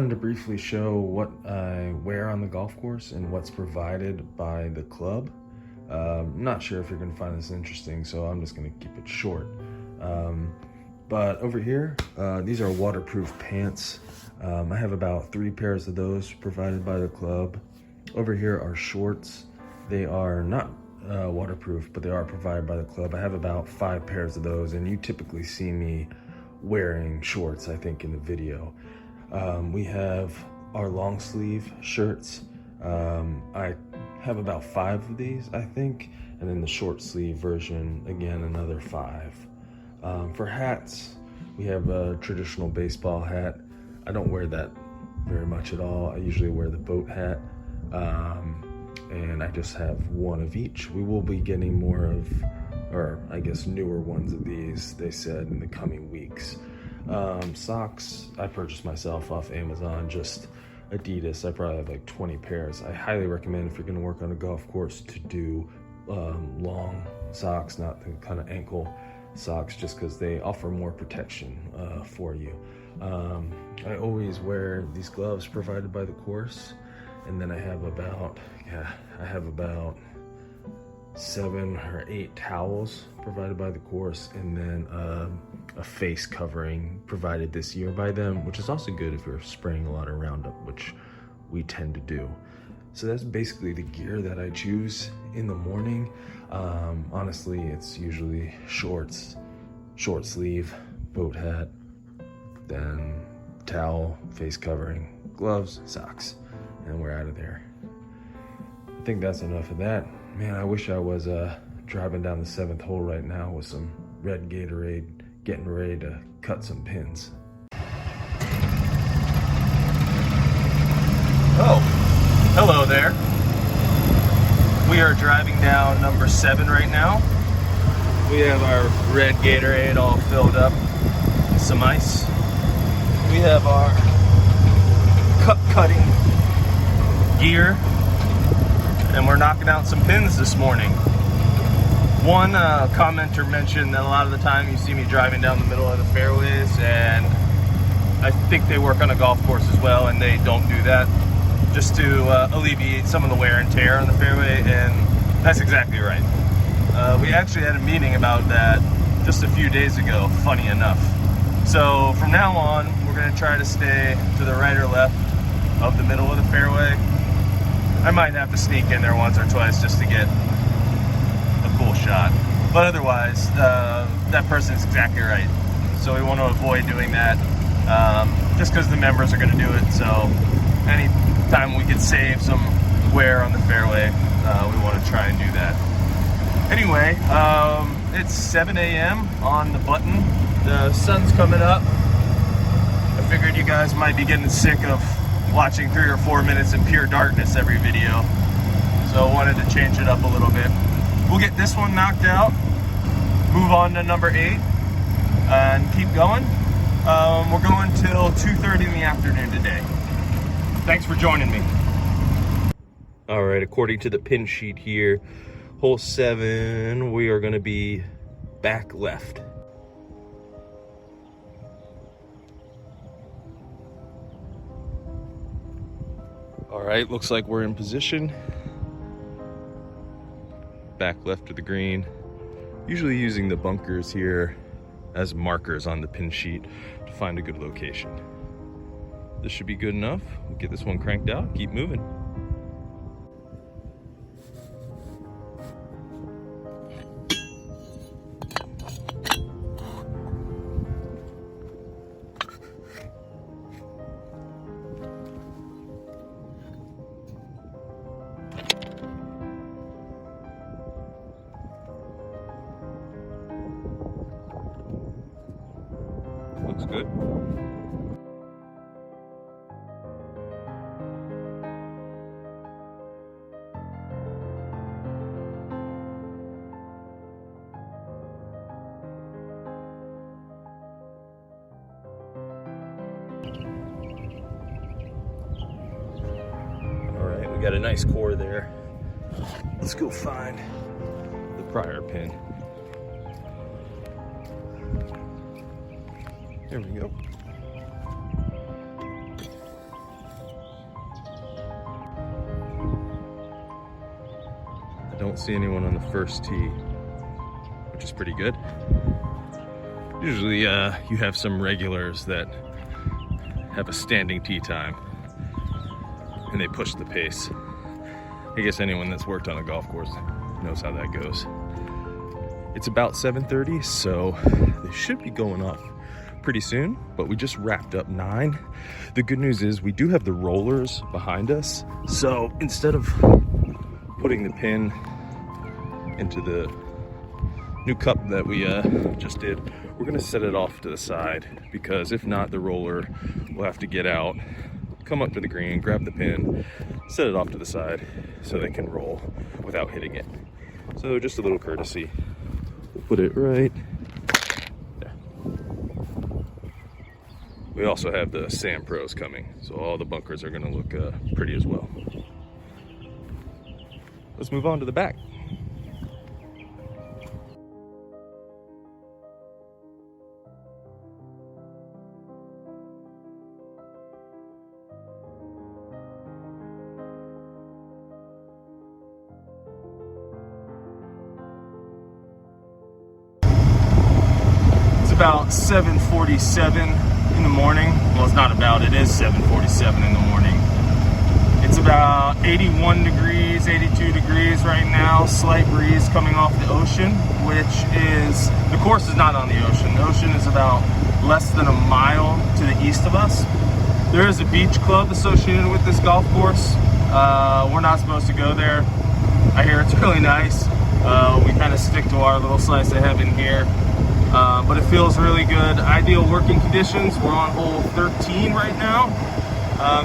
wanted to briefly show what I wear on the golf course and what's provided by the club. Not sure if you're going to find this interesting, so I'm just going to keep it short. But over here, these are waterproof pants. I have about 3 pairs of those provided by the club. Over here are shorts. They are not waterproof, but they are provided by the club. I have about 5 pairs of those, and you typically see me wearing shorts, I think, in the video. We have our long sleeve shirts. I have about 5 of these, I think, and then the short sleeve version, again, another 5. For hats, we have a traditional baseball hat. I don't wear that very much at all. I usually wear the boat hat, and I just have 1 of each. We will be getting more of, or I guess newer ones of these, they said, in the coming weeks. Socks, I purchased myself off Amazon, just Adidas. I probably have like 20 pairs. I highly recommend, if you're gonna work on a golf course, to do long socks, not the kind of ankle socks, just because they offer more protection for you. I always wear these gloves provided by the course, and then I have about 7 or 8 towels provided by the course, and then a face covering provided this year by them, which is also good if you're spraying a lot of Roundup, which we tend to do. So that's basically the gear that I choose in the morning. Honestly, it's usually shorts, short sleeve, boat hat, then towel, face covering, gloves, socks, and we're out of there. I think that's enough of that. Man, I wish I was driving down the 7th hole right now with some red Gatorade, getting ready to cut some pins. Oh, hello there. We are driving down number 7 right now. We have our red Gatorade all filled up with some ice. We have our cup cutting gear, and we're knocking out some pins this morning. One commenter mentioned that a lot of the time you see me driving down the middle of the fairways, and I think they work on a golf course as well, and they don't do that, just to alleviate some of the wear and tear on the fairway, and that's exactly right. We actually had a meeting about that just a few days ago, funny enough. So from now on, we're going to try to stay to the right or left of the middle of the fairway. I might have to sneak in there once or twice just to get a cool shot. But otherwise, that person is exactly right. So we want to avoid doing that, just because the members are going to do it. So anytime we can save some wear on the fairway, we want to try and do that. Anyway, it's 7 a.m. on the button. The sun's coming up. I figured you guys might be getting sick of watching 3 or 4 minutes in pure darkness every video, so I wanted to change it up a little bit. We'll get this one knocked out, move on to number 8, and keep going. We're going till 2:30 in the afternoon today. Thanks for joining me. All right, according to the pin sheet here, hole 7, we are going to be back left. All right, looks like we're in position. Back left of the green. Usually using the bunkers here as markers on the pin sheet to find a good location. This should be good enough. We'll get this one cranked out, keep moving. Looks good. All right, we got a nice core there. Let's go find the prior pin. There we go. don't see anyone on the first tee, which is pretty good. Usually you have some regulars that have a standing tee time and they push the pace. I guess anyone that's worked on a golf course knows how that goes. It's about 7:30, so they should be going off pretty soon, but we just wrapped up 9. The good news is we do have the rollers behind us, so instead of putting the pin into the new cup that we just did, we're gonna set it off to the side, because if not, the roller will have to get out, come up to the green, grab the pin, set it off to the side so they can roll without hitting it. So just a little courtesy. We'll put it right there. We also have the Sand Pros coming, so all the bunkers are gonna look pretty as well. Let's move on to the back. About 7:47 in the morning. Well, it's not about, it is 7:47 in the morning. It's about 81 degrees, 82 degrees right now. Slight breeze coming off the ocean, which is, the course is not on the ocean. The ocean is about less than a mile to the east of us. There is a beach club associated with this golf course. We're not supposed to go there. I hear it's really nice. We kind of stick to our little slice of heaven here. But it feels really good. Ideal working conditions. We're on hole 13 right now.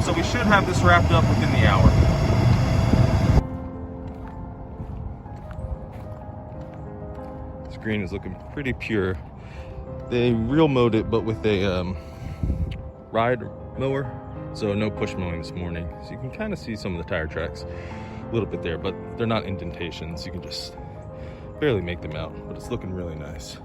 So we should have this wrapped up within the hour. This green is looking pretty pure. They real mowed it, but with a ride mower. So no push mowing this morning. So you can kind of see some of the tire tracks a little bit there, but they're not indentations. You can just barely make them out, but it's looking really nice.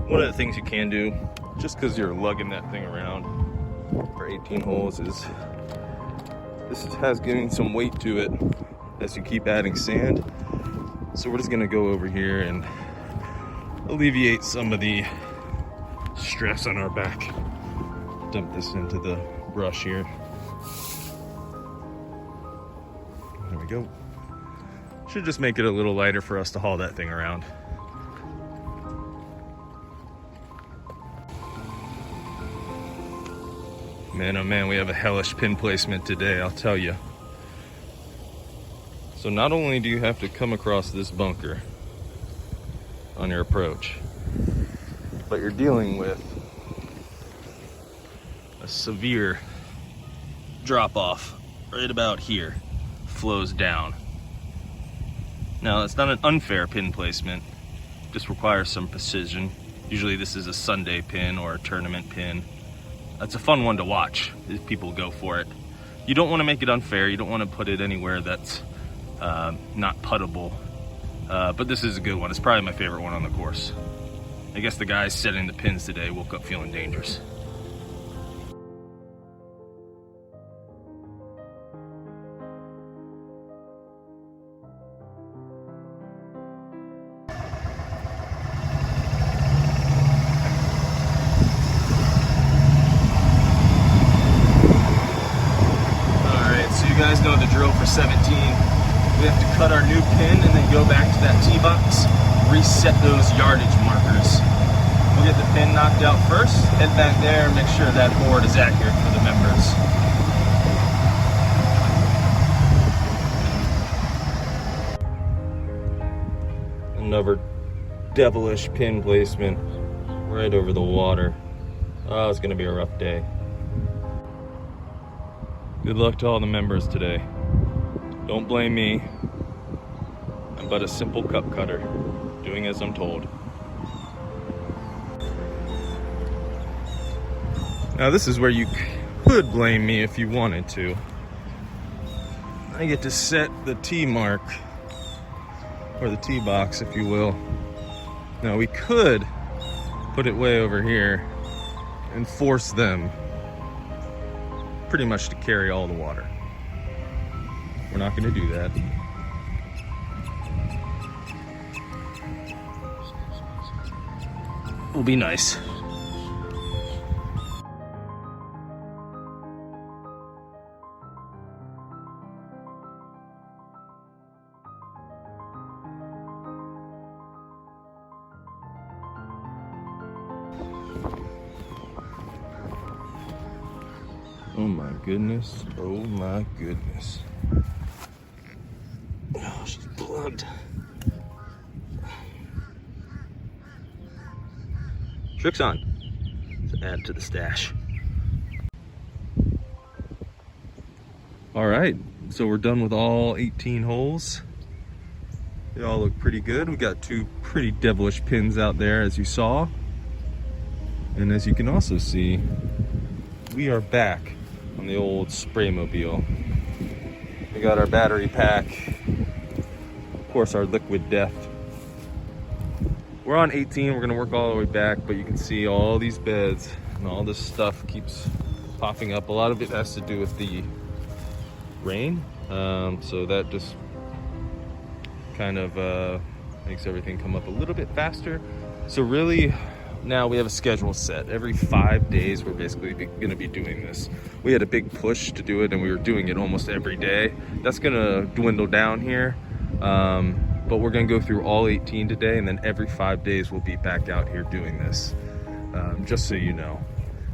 One of the things you can do, just because you're lugging that thing around for 18 holes, is this has getting some weight to it as you keep adding sand. So we're just gonna go over here and alleviate some of the stress on our back. Dump this into the brush here. There we go. Should just make it a little lighter for us to haul that thing around. Man, oh man, we have a hellish pin placement today, I'll tell you. So not only do you have to come across this bunker on your approach, but you're dealing with a severe drop off right about here, flows down. Now, it's not an unfair pin placement, just requires some precision. Usually this is a Sunday pin or a tournament pin. That's a fun one to watch if people go for it. You don't want to make it unfair. You don't want to put it anywhere that's not puttable. But this is a good one. It's probably my favorite one on the course. I guess the guys setting the pins today woke up feeling dangerous. You guys know the drill for 17. We have to cut our new pin and then go back to that tee box, reset those yardage markers. We'll get the pin knocked out first, head back there and make sure that board is accurate for the members. Another devilish pin placement right over the water. Oh, it's gonna be a rough day. Good luck to all the members today. Don't blame me. I'm but a simple cup cutter, doing as I'm told. Now this is where you could blame me if you wanted to. I get to set the tee mark, or the tee box if you will. Now we could put it way over here and force them pretty much to carry all the water. We're not going to do that. Will be nice. Oh my goodness, oh my goodness. Oh, she's plugged. Tricks on to add to the stash. All right, so we're done with all 18 holes. They all look pretty good. We got 2 pretty devilish pins out there, as you saw. And as you can also see, we are back on the old spray mobile. We got our battery pack, of course our liquid death. We're on 18, we're gonna work all the way back, but you can see all these beds and all this stuff keeps popping up. A lot of it has to do with the rain, so that just kind of makes everything come up a little bit faster. So really, now we have a schedule set. Every 5 days, we're basically gonna be doing this. We had a big push to do it, and we were doing it almost every day. That's gonna dwindle down here. But we're gonna go through all 18 today, and then every 5 days we'll be back out here doing this, just so you know.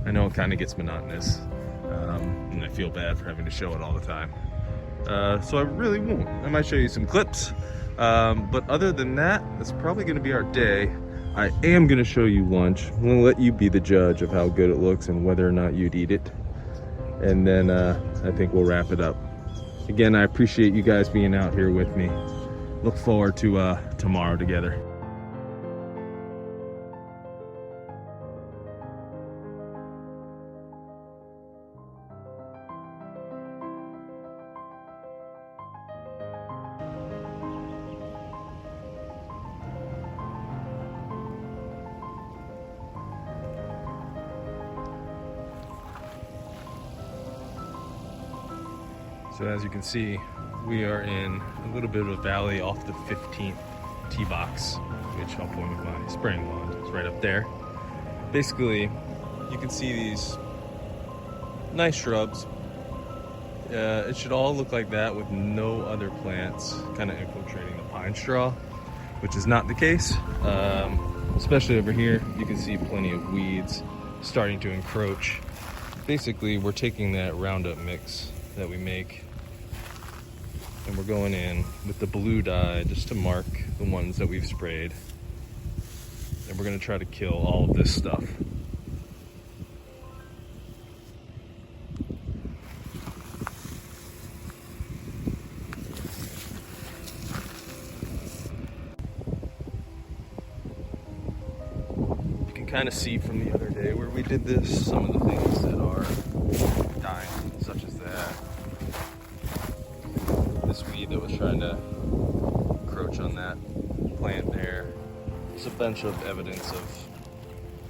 I know it kind of gets monotonous, and I feel bad for having to show it all the time. So I really won't. I might show you some clips, but other than that, that's probably gonna be our day. I am gonna show you lunch. I'm gonna let you be the judge of how good it looks and whether or not you'd eat it. And then I think we'll wrap it up. Again, I appreciate you guys being out here with me. Look forward to tomorrow together. So as you can see, we are in a little bit of a valley off the 15th tee box, which I'll point with my spraying wand. It's right up there. Basically, you can see these nice shrubs. It should all look like that with no other plants kind of infiltrating the pine straw, which is not the case. Especially over here, you can see plenty of weeds starting to encroach. Basically, we're taking that Roundup mix that we make, and we're going in with the blue dye just to mark the ones that we've sprayed. And we're gonna try to kill all of this stuff. You can kind of see from the other day where we did this, some of the things that are dying, such as that. This weed that was trying to encroach on that plant there. There's a bunch of evidence of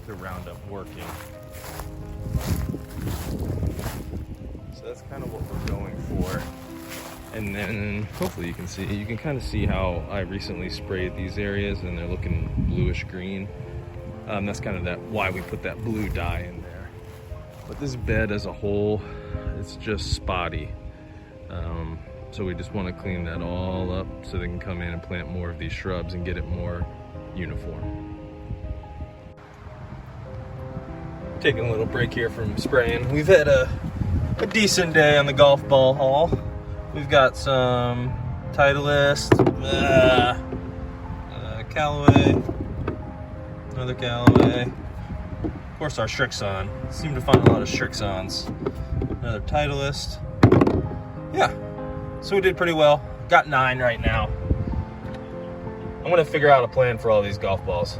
the Roundup working. So that's kind of what we're going for. And then hopefully you can kind of see how I recently sprayed these areas and they're looking bluish green. That's kind of why we put that blue dye in there. But this bed as a whole, it's just spotty. So we just want to clean that all up so they can come in and plant more of these shrubs and get it more uniform. Taking a little break here from spraying. We've had a decent day on the golf ball haul. We've got some Titleist, Callaway, another Callaway. Of course, our Strixon. Seem to find a lot of Strixons. Another Titleist. Yeah, so we did pretty well. Got 9 right now. I'm gonna figure out a plan for all these golf balls.